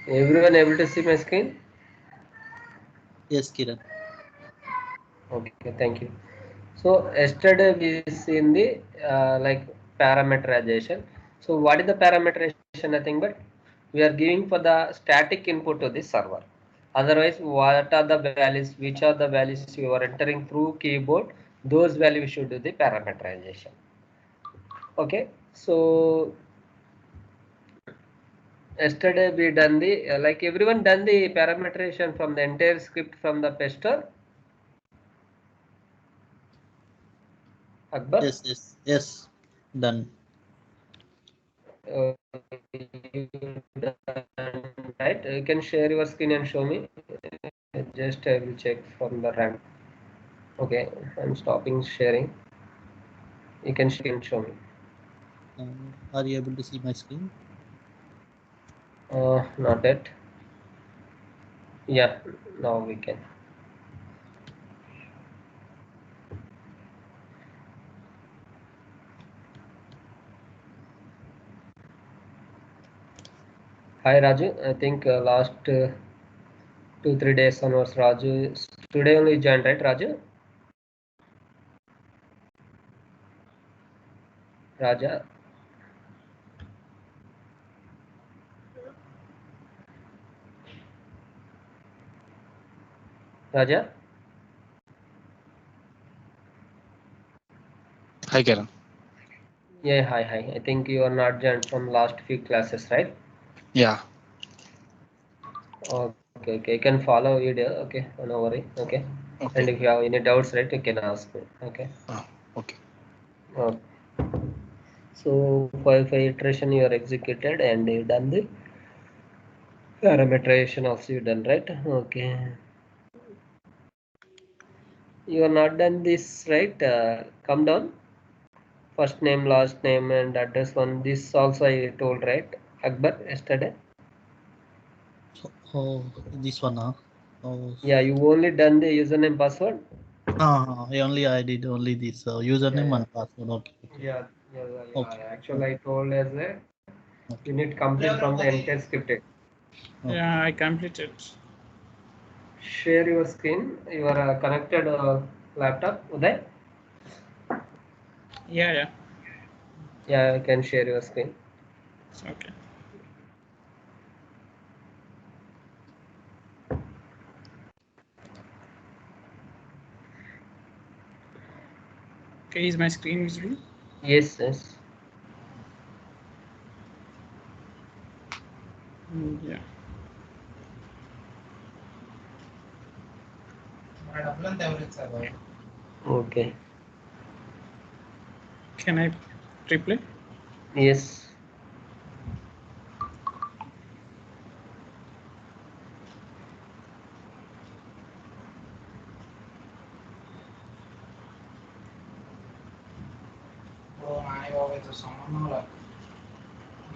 Everyone able to see my screen? Yes, Kiran. Okay, thank you. So yesterday we seen the like parameterization. So what is the parameterization? Nothing but we are giving for the static input to the server. Otherwise, what are the values? Which are the values you are entering through keyboard? Those values should do the parameterization. Okay. So yesterday we done the like everyone done the parameterization from the entire script from the pester. Akbar. Yes. Done. Right, you can share your screen and show me. Just I will check from the RAM. Okay, I'm stopping sharing. You can show me. Are you able to see my screen? Not yet. Yeah, now we can. Hi Raju. I think last 2-3 days onwards, Raju. Today only joined, right, Raju? Raja. Raja. Hi, Kiran. Yeah, hi, hi. I think you are not joined from last few classes, right? Yeah. Okay, okay. You can follow video. Okay, no worry. Okay. And Okay. if you have any doubts, right, you can ask me. Okay. Okay. Okay. So for iteration you are executed and you done the parameterization also you done, right? Okay. You are not done this, right? Come down. First name, last name, and address one. This also I told, right? Akbar yesterday. This one, huh? Oh, Yeah, you only done the username password. I did only this Yeah, username yeah. and password. Okay, okay, Yeah, yeah, yeah, okay, yeah. Actually, I told as a you need complete from the entire script. okay. Yeah, I completed. Share your screen. Your connected laptop. Uday. Yeah, yeah. Yeah, I can share your screen. Okay. Okay, is my screen visible? Yes, yes. Yeah. Okay. Can I replay? Yes.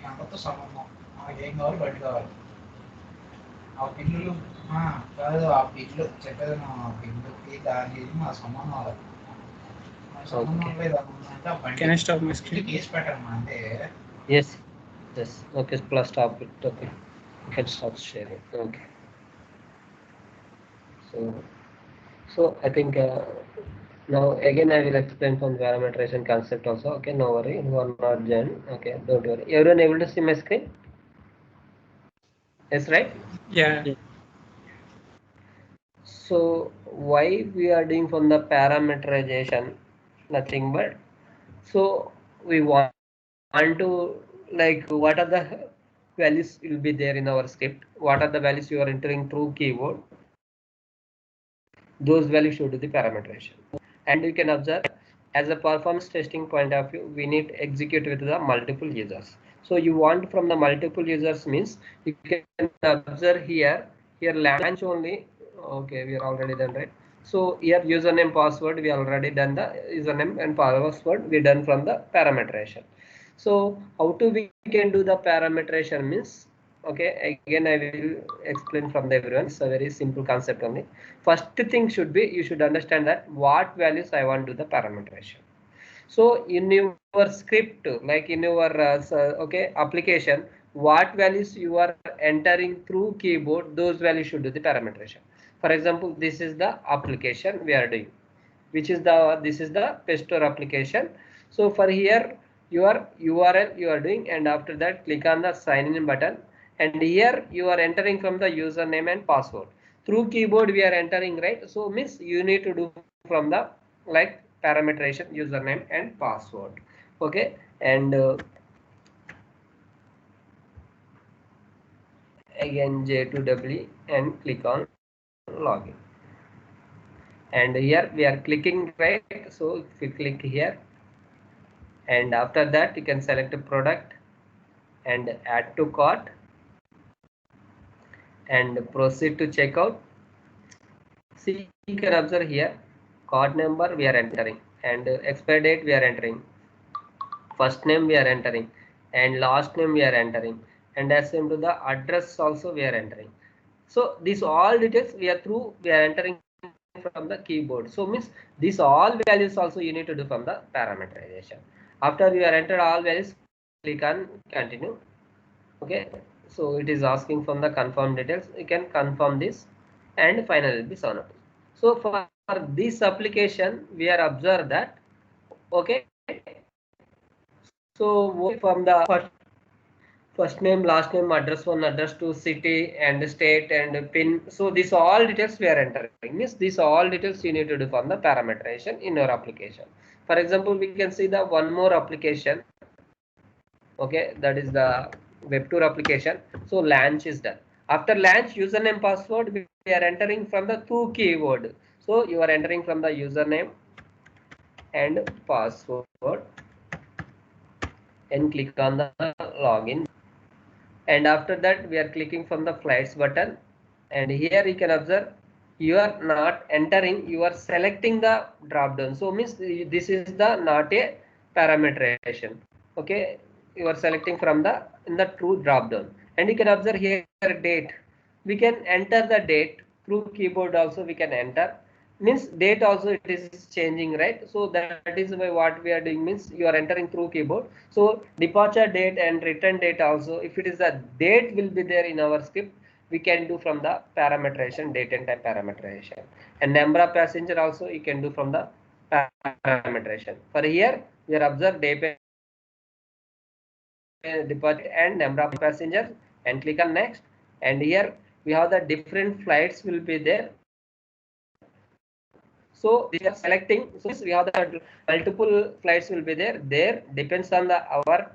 అంతతో సంబంధం మనకి ఏం కావాలి బయట కావాలి ఆ బిల్లులు కాదు ఆ బిల్లు చెప్పేది ఆ బిల్లుకి దానికి మా సంబంధం అవ్వాలి మన సంబంధం లేదు అంటే ఆ బండి Can I stop my screen? Case పెట్టాము అంటే Yes. Yes. Okay. Plus stop it. Okay. You can stop sharing. Okay. So I think now again I will explain from parameterization concept also. Okay. No worry. You are not Jen. Okay. Don't worry. Everyone able to see my screen? Yes, right? Yeah. So why we are doing from the parameterization? Nothing but so we want to like what are the values will be there in our script? What are the values you are entering through keyboard? Those values should do the parameterization. And you can observe as a performance testing point of view, we need execute with the multiple users. So you want from the multiple users means you can observe here launch only. Okay, we are already done, right? So here username password we already done the username and password we done from the parameterization. So how to we can do the parameterization means, okay, again I will explain from the everyone. It's a very simple concept only. First thing should be you should understand that what values I want to do the parameterization. So in your script, like in your okay application, what values you are entering through keyboard, those values should do the parameterization. For example, this is the application we are doing, which is this is the Pestor application. So for here your URL you are doing, and after that click on the sign in button, and here you are entering from the username and password. Through keyboard we are entering, right? So means you need to do from the like parameterization username and password. Okay, and again J2W and click on login. And here we are clicking, right? So if you click here, and after that you can select a product and add to cart and proceed to checkout. See, you can observe here card number we are entering, and expire date we are entering, first name we are entering, and last name we are entering, and as same to the address also we are entering. So these all details we are entering from the keyboard. So means these all values also you need to do from the parameterization. After you are entered all values, click on continue. Okay, so it is asking from the confirm details. You can confirm this, and finally will be submitted. So for this application, we are observed that okay. So from the first name, last name, address 1, address 2, city and state and pin. So these all details we are entering. Means these all details you need to do from the parameterization in your application. For example, we can see the one more application. Okay, that is the web tour application. So launch is done. After launch, username password we are entering from the two keyword. So you are entering from the username and password and click on the login. And after that we are clicking from the flights button, and here you can observe you are not entering, you are selecting the drop down. So means this is the not a parameterization. Okay, you are selecting from the in the true drop down, and you can observe here date. We can enter the date through keyboard also, we can enter. Means date also it is changing, right? So that is why what we are doing means you are entering through keyboard. So departure date and return date also, if it is a date will be there in our script, we can do from the parameterization, date and time parameterization. And number of passenger also you can do from the parameterization. For here we are observe day, departure and number of passengers, and click on next. And here we have the different flights will be there. So we are selecting. So we have the multiple flights will be there. There depends on the our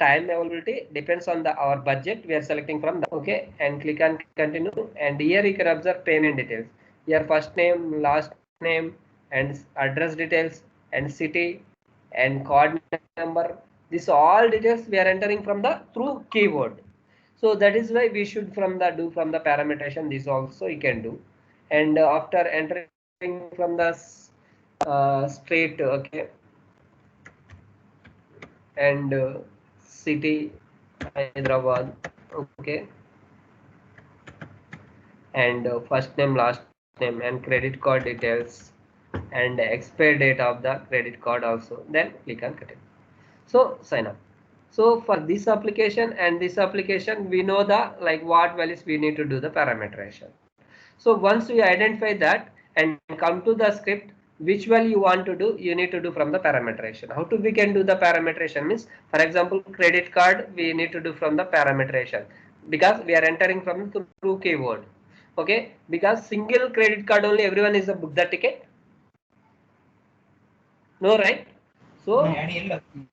time availability, depends on the our budget. We are selecting from the okay, and click on continue. And here you can observe payment details. Your first name, last name, and address details, and city, and card number. This all details we are entering from the through keyboard. So that is why we should from the do from the parameterization. This also you can do. And after entering from the straight, okay, and city Hyderabad, okay, and first name, last name, and credit card details, and expire date of the credit card also. Then click on continue. So sign up. So for this application and this application, we know the like what values we need to do the parameterization. So once we identify that and come to the script, which value you want to do, you need to do from the parameterization. How to we can do the parameterization means, for example, credit card we need to do from the parameterization, because we are entering from through keyword. Okay, because single credit card only everyone is a book the ticket. No, right? So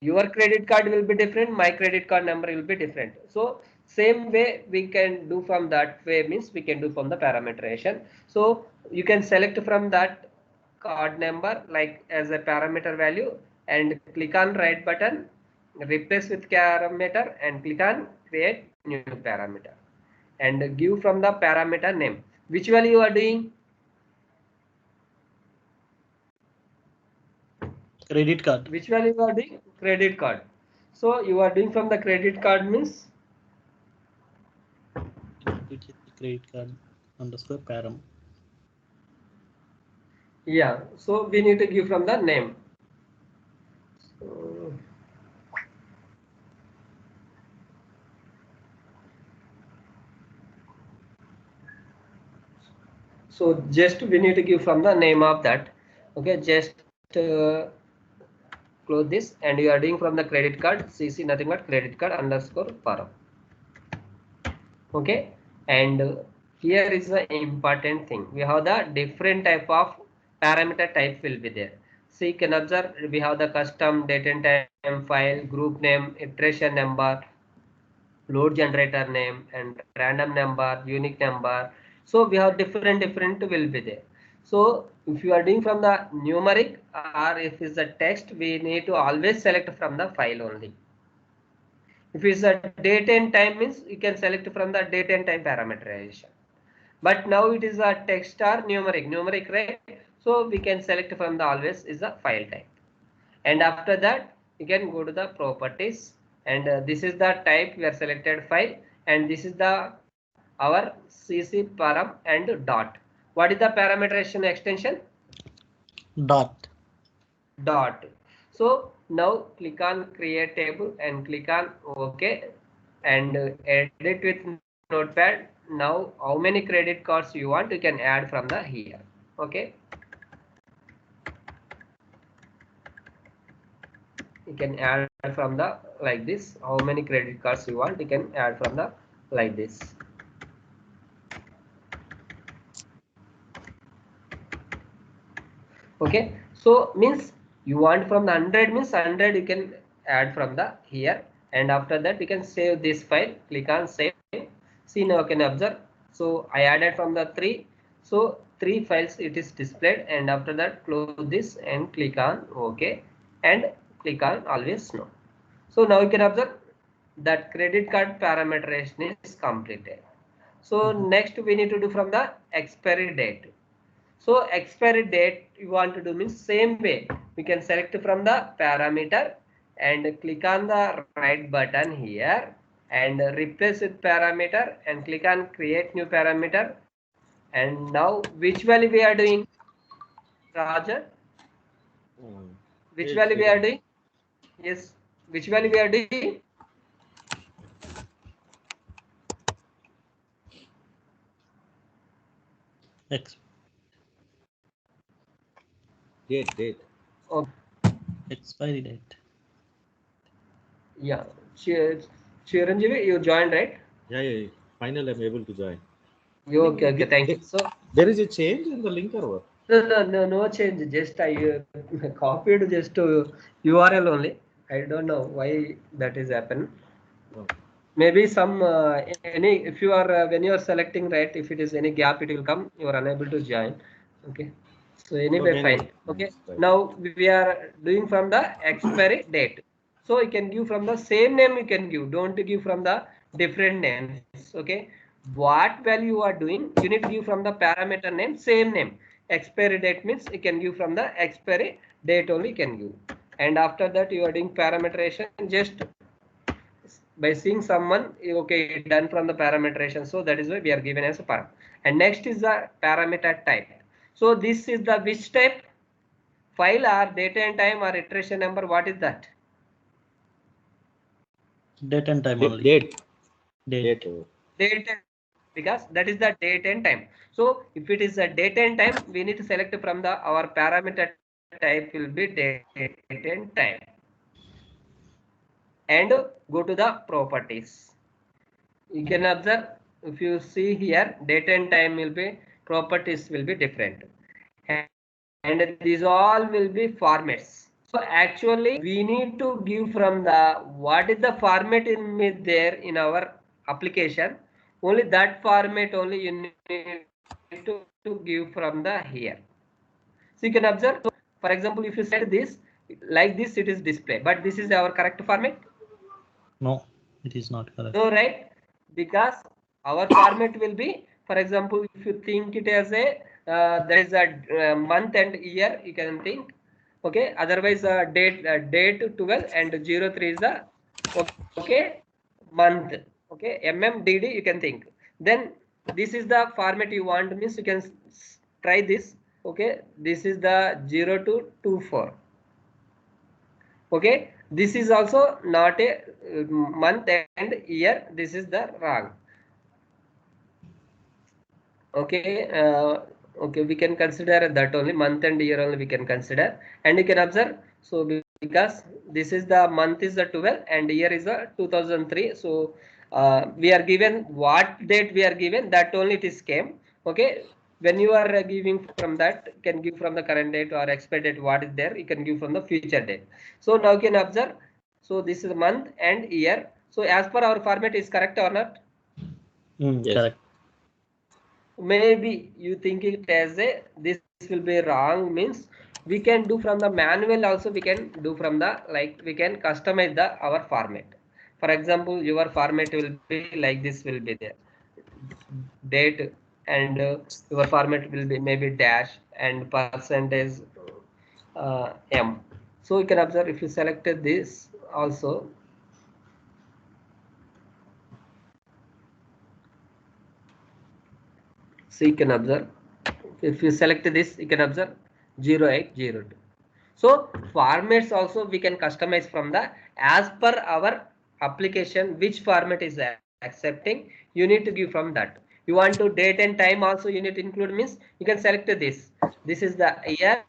your credit card will be different, my credit card number will be different. So same way we can do from that way means we can do from the parameterization. So you can select from that card number like as a parameter value, and click on right button, replace with parameter, and click on create new parameter, and give from the parameter name. Which value you are doing? Credit card. Which value you are doing? Credit card. So you are doing from the credit card means Credit card underscore param. yeah. So we need to give from the name. So, So just we need to give from the name of that. Okay, just close this, and you are doing from the credit card CC, nothing but credit card underscore param. Okay, and here is the important thing. We have the different type of parameter type will be there. So you can observe we have the custom date and time file, group name, iteration number, load generator name, and random number, unique number. So we have different will be there. So if you are doing from the numeric or if it's a text, we need to always select from the file only. If it's a date and time means you can select from the date and time parameterization. But now it is a text or numeric, right? So we can select from the always is a file type. And after that you can go to the properties, and this is the type we are selected file, and this is the our cc param and dot. What is the parameterization extension? Dot. So now click on create table and click on OK, and edit with notepad. Now how many credit cards you want, you can add from the here. Okay, you can add from the like this. How many credit cards you want, you can add from the like this. Okay, so means you want from the 100 means 100 you can add from the here, and after that you can save this file. Click on save. See, now you can observe. So I added from the 3, so 3 files it is displayed, and after that close this and click on OK, and click on always no. So now you can observe that credit card parameterization is completed. So next we need to do from the expiry date. So expiry date you want to do means same way. We can select from the parameter and click on the right button here and replace with parameter and click on create new parameter. And now which value we are doing, Rajan? Which value we are doing? Yes, which value we are doing? X. Date. Oh, Expiry date. yeah. Chiranjeevi, you joined, right? Yeah. Finally, I'm able to join. Okay, thank you. So There is a change in the link or what? no change. Just I copied just to URL only. I don't know why that is happen. Oh. Maybe some any if you are when you are selecting, right, if it is any gap it will come. You are unable to join. Okay. So anyway, fine. Okay. Right. Now we are doing from the expiry date. So you can give from the same name. You can give. Don't give from the different names. Okay. What value you are doing, you need to give from the parameter name, same name. Expiry date means you can give from the expiry date only can give. And after that you are doing parameterization just by seeing someone, okay, done from the parameterization. So that is why we are given as a param. And next is the parameter type. So this is the which type? File or date and time or iteration number? What is that? Date and time only. Date. Date, because that is the date and time. So if it is a date and time, we need to select from the our parameter type will be date and time, and go to the properties. You can observe, if you see here, date and time will be, properties will be different, and these all will be formats. So actually we need to give from the what is the format in there in our application, only that format only you need to give from the here. So you can observe, so for example if you set this like this, it is display, but this is our correct format. No, it is not correct. No, right? Because our format will be, for example, if you think it as a there is a month and year, you can think. Okay. Otherwise, date 12 and 03 is the okay month. Okay. MMDD you can think. Then this is the format you want means you can try this. Okay. This is the 0 to 24. Okay, this is also not a month and year, this is the wrong. Okay, Okay, we can consider that only, month and year only we can consider. And you can observe, so because this is the month is the 12 and year is the 2003. So we are given what date we are given, that only it is came. Okay, when you are giving from that, you can give from the current date or expected date what is there, you can give from the future date. So now you can observe, so this is month and year. So as per our format is correct or not? Yes. Correct. Maybe you think it as a this will be wrong, means we can do from the manual also, we can do from the, like we can customize the our format. For example, your format will be like this, will be there date, and your format will be maybe dash and percentage m. So you can observe, if you selected this also, so you can observe, if you select this, you can observe 0802. So formats also we can customize from the, as per our application, which format is accepting, you need to give from that. You want to date and time also, you need to include, means you can select this. This is the year,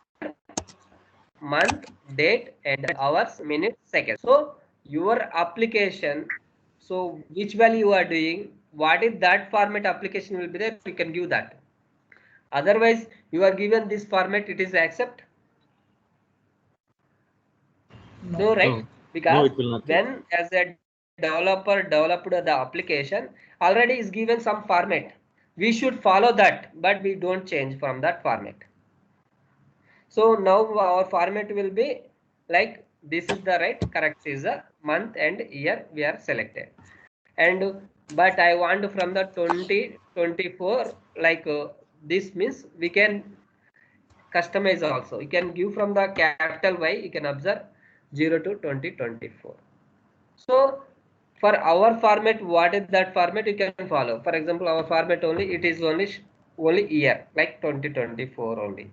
month, date, and hours, minutes, seconds. So your application, so which value you are doing, what is that format application will be there, you can give that. Otherwise, you are given this format, it is accept. No, right? No. Because No, it will not. when as a developer developed the application, already is given some format. We should follow that, but we don't change from that format. So now our format will be like this is the right correct is the month and year we are selected. And but I want from the 2024, like this means we can customize also. You can give from the capital Y, you can observe 0 to 2024. So for our format, what is that format you can follow? For example, our format only, it is only year, like 2024 only.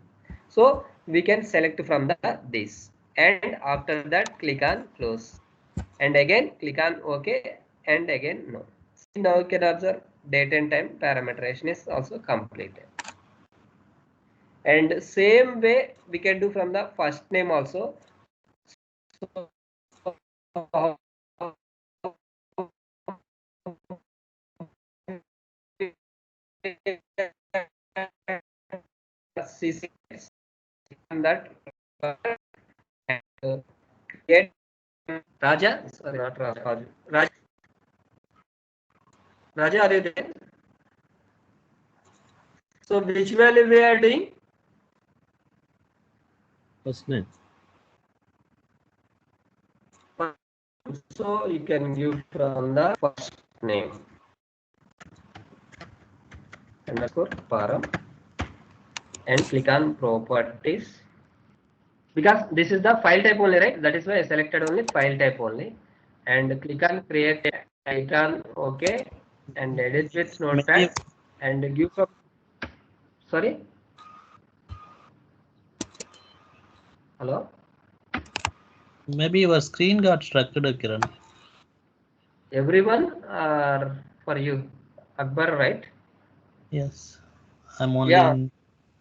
So we can select from the this, and after that click on close, and again click on OK, and again no. See, now you can observe date and time parameterization is also completed. And same way we can do from the first name also. So that create Raja, sorry, not Raja. Raja, are you there? So which value we are doing? First name. So you can give from the first name underscore param, and click on properties, because this is the file type only, right? That is why I selected only file type only, and click on create, click on OK, and edit with notepad, and give from, sorry, hello, Maybe your screen got stuck, Kiran. everyone are for you, Akbar, right? Yes, I'm only Yeah. in.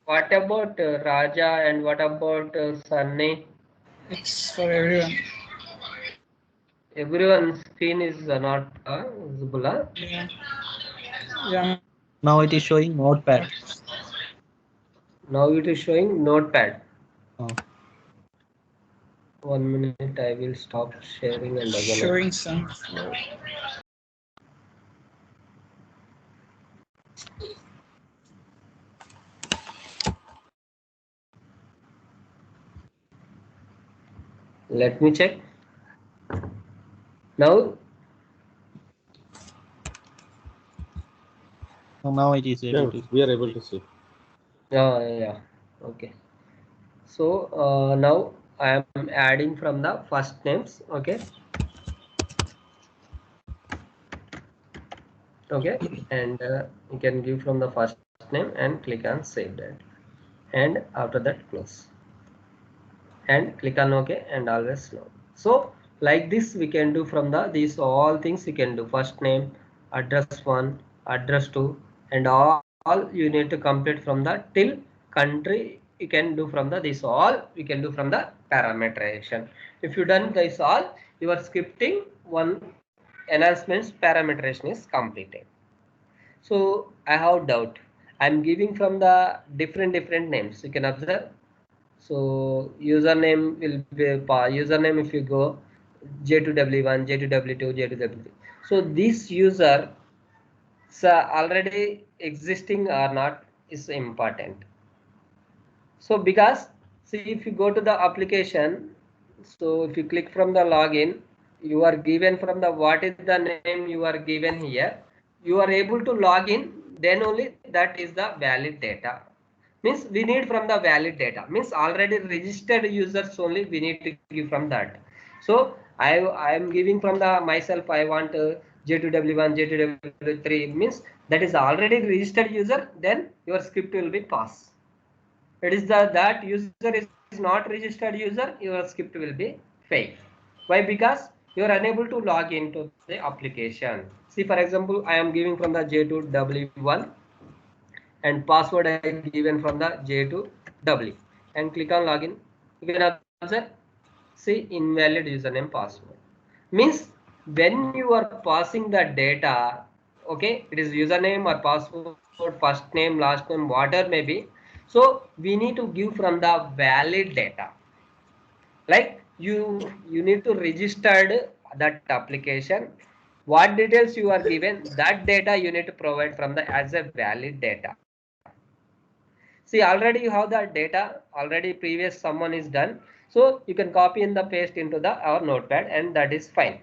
What about Raja, and what about Sunny? It's for everyone. Everyone's screen is not visible. Huh? Yeah. Yeah. Now it is showing Notepad. Now it is showing notepad. Oh. 1 minute, I will stop sharing and again. Showing some. Let me check. Now, So now it is able Yeah, to. we are able to see. yeah, okay. So now I am adding from the first names. Okay. Okay, and you can give from the first name and click on save that, and after that close, and click on OK, and always no. So like this we can do from the these all things you can do, first name, address 1, address 2, and all you need to complete from the till country, you can do from the this all, you can do from the parameterization. If you done this all, your scripting one enhancements parameterization is completed. So I have doubt. I'm giving from the different names. You can observe. So username will be username if you go J2W1, J2W2, J2W3. So this user already existing or not is important. So because see if you go to the application, so if you click from the login, you are given from the what is the name you are given here, you are able to log in, then only that is the valid data. Means we need from the valid data, means already registered users only we need to give from that. So I am giving from the myself, I want J2W1, J2W3, means that is already registered user, then your script will be pass. It is the that user is not registered user, your script will be fail. Why? Because you are unable to log into the application. See, for example, I am giving from the J2W1 and password I given from the J2W and click on login. You can observe, see invalid username password. Means when you are passing the data, okay, it is username or password, first name, last name, whatever may be. So we need to give from the valid data. Like you need to register that application. What details you are given, that data you need to provide from the as a valid data. See, already you have the data, already previous someone is done. So you can copy and the paste into the our notepad and that is fine.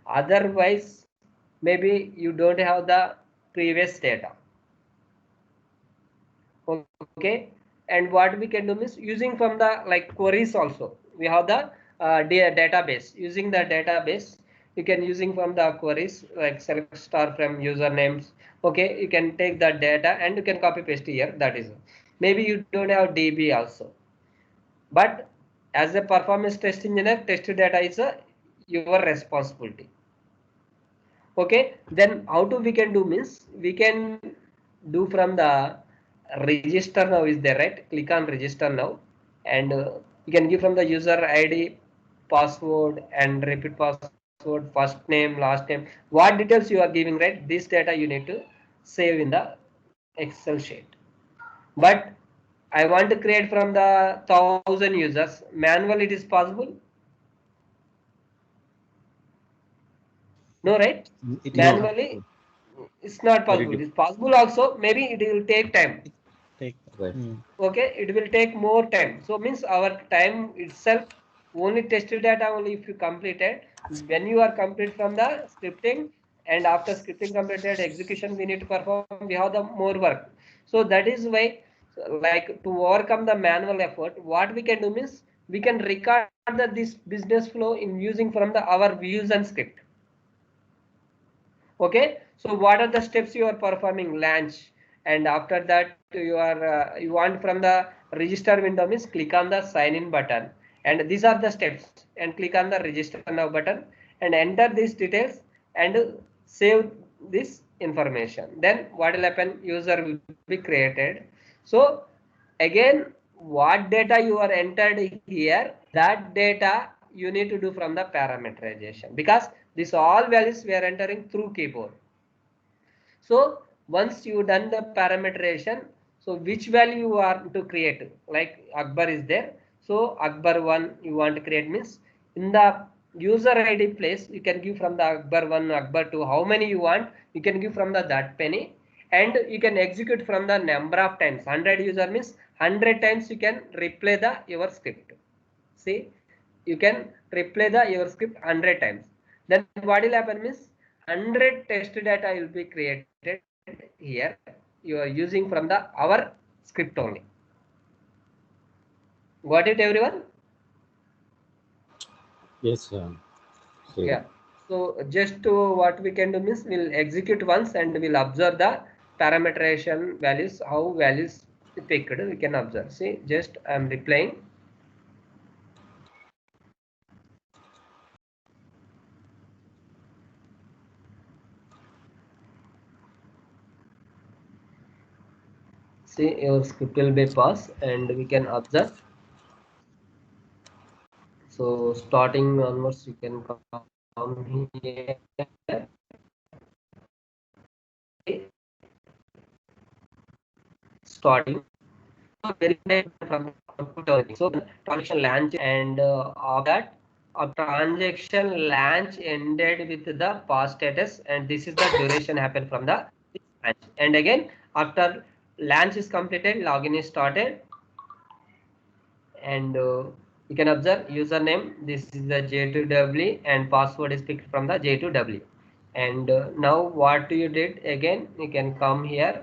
Otherwise, maybe you don't have the previous data. Okay, and what we can do is using from the like queries also. We have the database. Using the database, you can using from the queries like select star from usernames. Okay, you can take the data and you can copy paste here. That is, maybe you don't have DB also, but as a performance test engineer, test data is your responsibility. Okay, then how to we can do means we can do from the register now is there, right? Click on register now and you can give from the user ID, password and repeat password, first name, last name, what details you are giving, right? This data you need to save in the Excel sheet. But I want to create from the 1000 users manual, it is possible? No, right? It is No, not Manually good. it's not Very possible. It's difficult. possible also, maybe it will take time. it take. Right. Okay, it will take more time. So means our time itself, only tested data only if you completed. When you are complete from the scripting and after scripting completed execution we need to perform, we have the more work. So that is why, like to overcome the manual effort, what we can do means we can record this business flow in using from the our views and script. Okay, so what are the steps you are performing? Launch, and after that you are you want from the register window means click on the sign in button, and these are the steps, and click on the register now button and enter these details and save this information. Then what will happen? User will be created. So again, what data you are entered here, that data you need to do from the parameterization, because this all values we are entering through keyboard. So once you done the parameterization, so which value you want to create, like Akbar is there, so Akbar 1 you want to create means in the user ID place you can give from the Akbar 1, Akbar 2, how many you want, you can give from the that penny, and you can execute from the number of times. 100 user means 100 times you can replay the your script. See, you can replay the your script 100 times. Then what will happen means 100 test data will be created here. You are using from the our script only. Got it, everyone? Yes, Yeah. same. So just to what we can do means we'll execute once and we'll observe the parameterization values, how values picked we can observe. See, just I'm replying. See, your script will be pass and we can observe. So starting onwards, you can come here. Starting. So very from output only. So transaction launch and of that a transaction launch ended with the pass status, and this is the duration happened from the launch. And again after launch is completed, login is started, and you can observe username. This is the J2W and password is picked from the J2W. And now what you did again, you can come here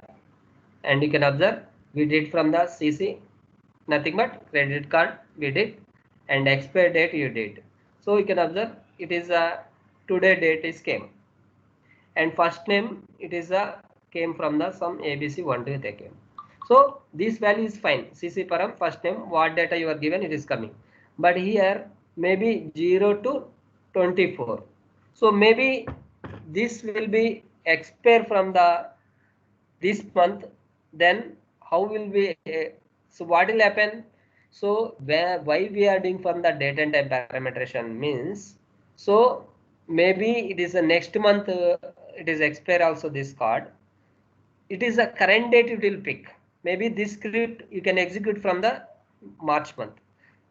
and you can observe we did from the CC nothing but credit card we did, and expire date you did. So you can observe it is a today date is came, and first name it is a came from the some ABC 1 2 they came. So this value is fine. CC param first name what data you are given it is coming, but here maybe 0 to 24. So maybe this will be expire from the this month. Then how will we so what will happen? So why we are doing from the date and time parameterization means, so maybe it is the next month it is expire also this card, it is a current date it will pick. Maybe this script you can execute from the March month.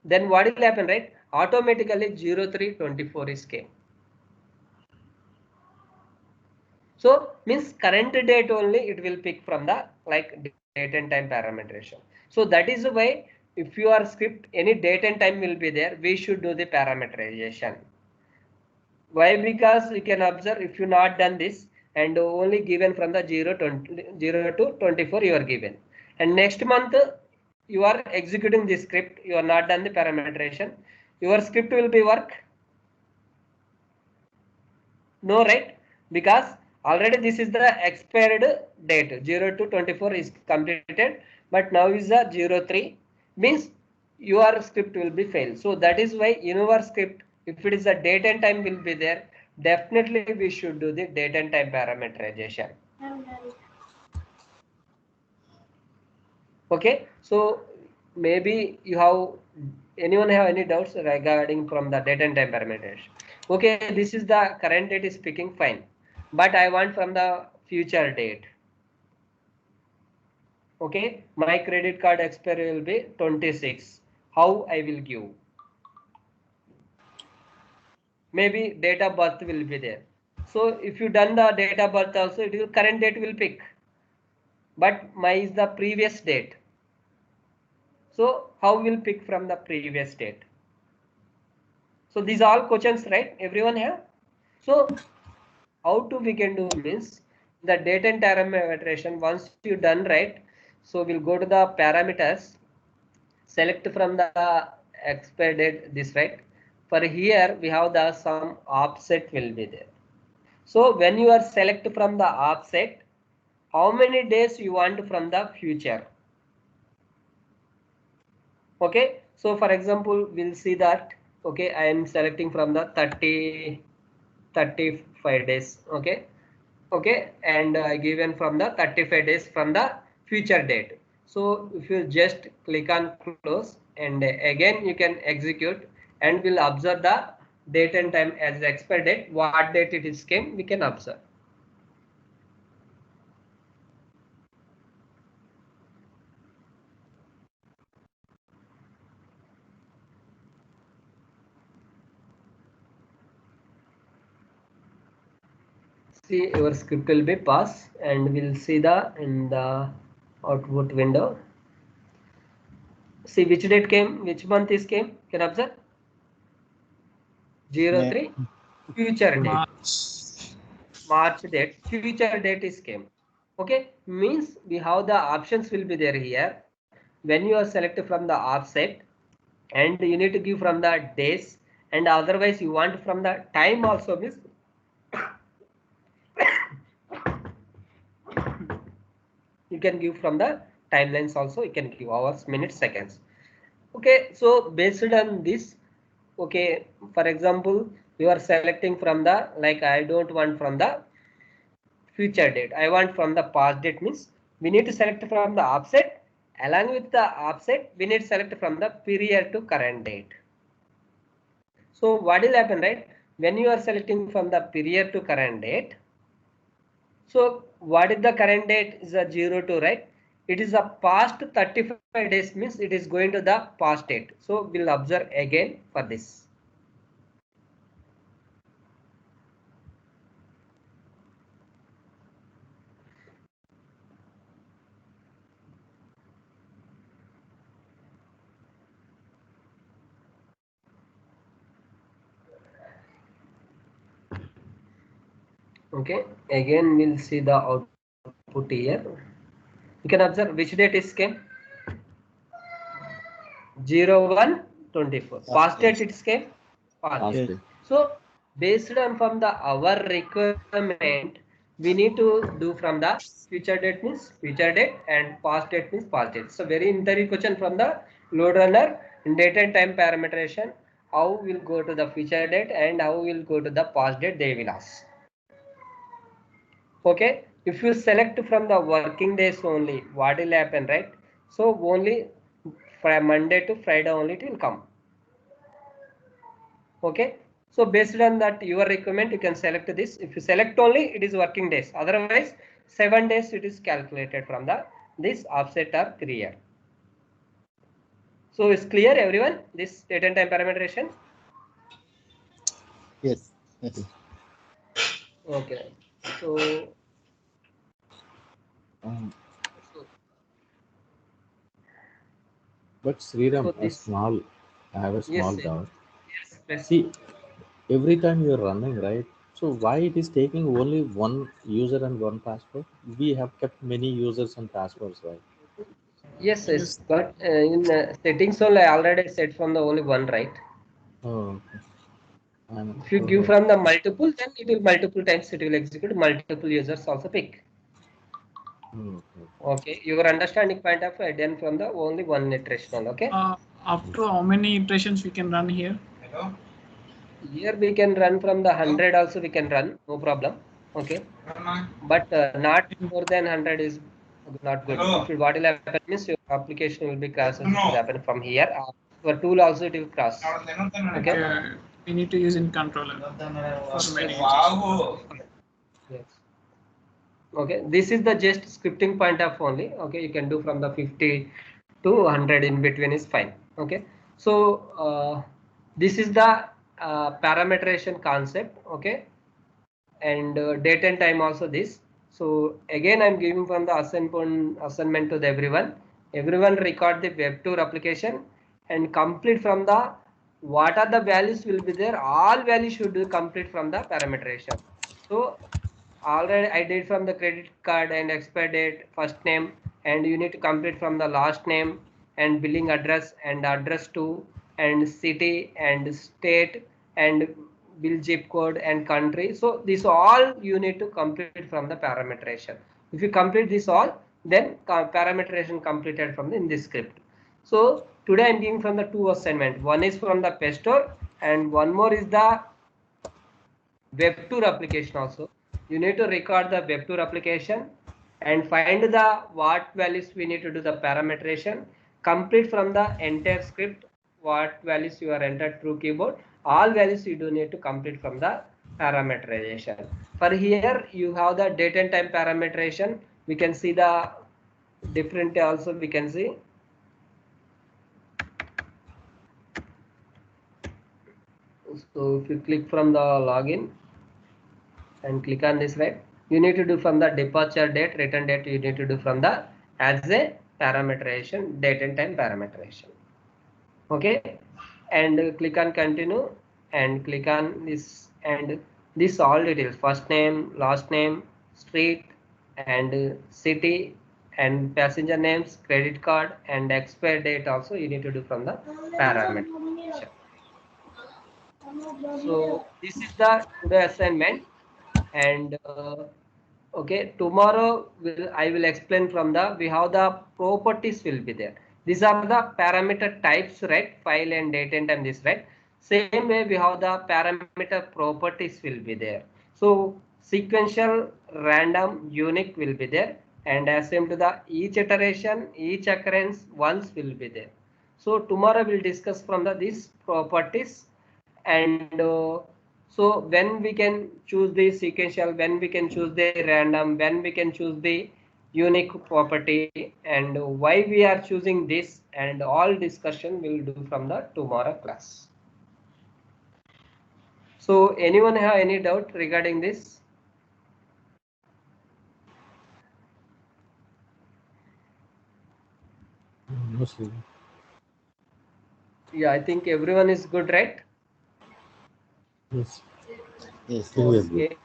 Then what will happen, right? Automatically 0324 is came. So means current date only it will pick from the like date and time parameterization. So that is why if your script any date and time will be there, we should do the parameterization. Why? Because you can observe if you not done this and only given from the 0 to 24 you are given, and next month you are executing this script, you are not done the parameterization, your script will be work. No, right? Because already this is the expired date 0 to 24 is completed, but now is the 03 means your script will be failed. So that is why in our script, if it is a date and time will be there, definitely we should do the date and time parameterization. Okay, so maybe you have anyone have any doubts regarding from the date and time parameters? Okay, this is the current date is speaking fine, but I want from the future date. Okay, my credit card expiry will be 26. How I will give? Maybe date of birth will be there. So if you done the date of birth also, it will current date will pick, but my is the previous date. So how will pick from the previous date? So these are all questions, right? Everyone have. So how to we can do means the date and parameterization. Once you done right, so we'll go to the parameters, select from the expire date this, right? For here we have the some offset will be there. So when you are select from the offset, how many days you want from the future? Okay, so for example we'll see that, okay, I am selecting from the 35 days. Okay, and given from the 35 days from the future date. So if you just click on close and again you can execute, and we'll observe the date and time as the expire date, what date it is came we can observe. See, your script will be pass, and we'll see the in the output window. See which date came, which month is came. Can observe 03 future date, March date, future date is came. Okay, means we have the options will be there here. When you are selected from the offset, and you need to give from the days, and otherwise you want from the time also means you can give from the timelines also, you can give hours, minutes, seconds. Okay, so based on this, okay, for example you are selecting from the like I don't want from the future date, I want from the past date means we need to select from the offset. Along with the offset, we need to select from the period to current date. So what will happen, right? When you are selecting from the period to current date, so what is the current date is a 02, right? It is a past 35 days, means it is going to the past date. So we'll observe again for this. Okay, again we'll see the output here. You can observe which date is came. 01/24. Past date it came. Past Yes. date. So based on from the our requirement, we need to do from the future date means future date and past date means past date. So very interview question from the load runner in date and time parameterization. How will go to the future date and how will go to the past date, they will ask. Okay, if you select from the working days only, what will happen, right? So only from Monday to Friday only it will come. Okay, so based on that your requirement, you can select this. If you select only, it is working days. Otherwise 7 days it is calculated from the this offset or period. So it's clear everyone, this date and time parameterization? Yes. Yes. Okay, so But Sriram, so this I have a small yes doubt. yes. See, every time you're running, right? So why it is taking only one user and one password? We have kept many users and passwords, right? Yes, but in settings only I already set from the only one, right? Oh, okay. If you give Oh, from the multiple, then it will multiple times it will execute, multiple users also pick. okay. Okay, your understanding point of view done from the only one iteration. Okay. Up to how many iterations we can run here? Hello? Here we can run from the 100 also we can run, no problem. Okay, Hello? but not more than 100 is not good. Hello? If it, what will happen means your application will be crashes. It will No. happen from here. Your tool also it will crash. Okay. Okay, we need to use in controller for many users. Wow. Yes. Okay, this is the just scripting point of only. Okay, you can do from the 50 to 100 in between is fine. Okay, so this is the parameterization concept. Okay, and date and time also this. So again I'm giving from the assignment to the everyone record the web tour application and complete from the what are the values will be there, all values should be complete from the parameterization. So already I did from the credit card and expire date, first name, and you need to complete from the last name and billing address and address to and city and state and bill zip code and country. So this all you need to complete from the parameterization. If you complete this all, then parameterization completed from in this script. So today I'm giving from the two assignment. One is from the PestStore and one more is the web tour application also. You need to record the web tour application and find the what values we need to do the parameterization, complete from the entire script what values you are entered through keyboard, all values you do need to complete from the parameterization. For here you have the date and time parameterization. We can see the different also we can see. So if you click from the login and click on this, right, you need to do from the departure date, return date, you need to do from the as a parameterization, date and time parameterization. Okay, and click on continue and click on this, and this all details, first name, last name, street and city and passenger names, credit card and expire date also you need to do from the parameterization. So this is the today assignment, and okay, tomorrow I will explain from the we have the properties will be there. These are the parameter types, right? File and date and time this, right? Same way we have the parameter properties will be there. So sequential, random, unique will be there, and same to the each iteration, each occurrence once will be there. So tomorrow we'll discuss from the these properties, and so when we can choose the sequential, when we can choose the random, when we can choose the unique property, and why we are choosing this, and all discussion we'll do from the tomorrow class. So anyone have any doubt regarding this? Mostly. Yeah, I think everyone is good, right? Yes. Yes. Still we are good. Okay.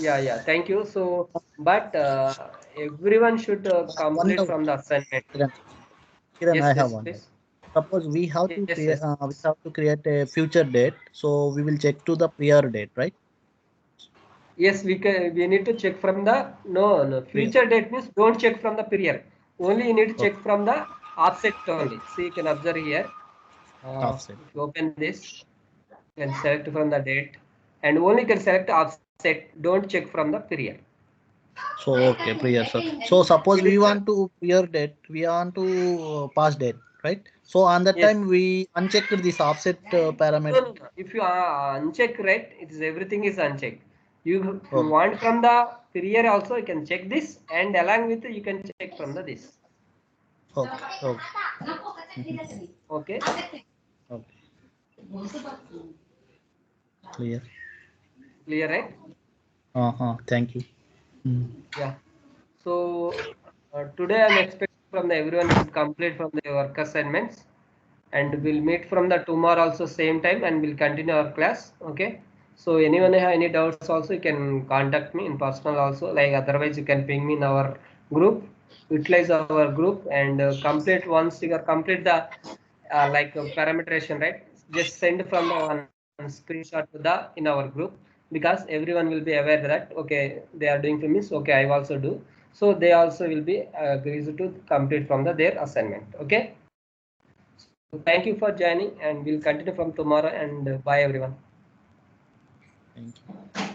Yeah, thank you. So, but everyone should One complete doubt. from the assignment. Kiran, Kiran, I Yes, have yes, one doubt. please. Suppose we have to Yes, create, yes. a future date, so we will check to the prior date, right? Yes, we can. We need to check from the no Prior. future date means don't check from the period. Only you need to Okay. check from the offset only. See, you can observe here. Offset. If you open this, you can select from the date, and only you can select offset. Don't check from the period. So okay, prior. So suppose we want to prior date, we want to past date, right? So on that Yes. time we unchecked this offset parameter. No. If you uncheck, right, it is everything is unchecked. You Okay. want from the period also, you can check this, and along with you can check from the this. Okay. Okay. Okay. Okay. Clear. Clear, right? Thank you. Mm. Yeah. So today I'm expecting from the everyone should complete from the work assignments, and we'll meet from the tomorrow also same time, and we'll continue our class. Okay. So anyone have any doubts also, you can contact me in personal also. Like otherwise, you can ping me in our group. Utilize our group and complete once you are complete the parameterization, right? Just send from the one screenshot to the in our group, because everyone will be aware that okay, they are doing for me, so okay, I also do. So they also will be agreed to complete from the their assignment. Okay. So thank you for joining, and we'll continue from tomorrow. And bye everyone. Thank you.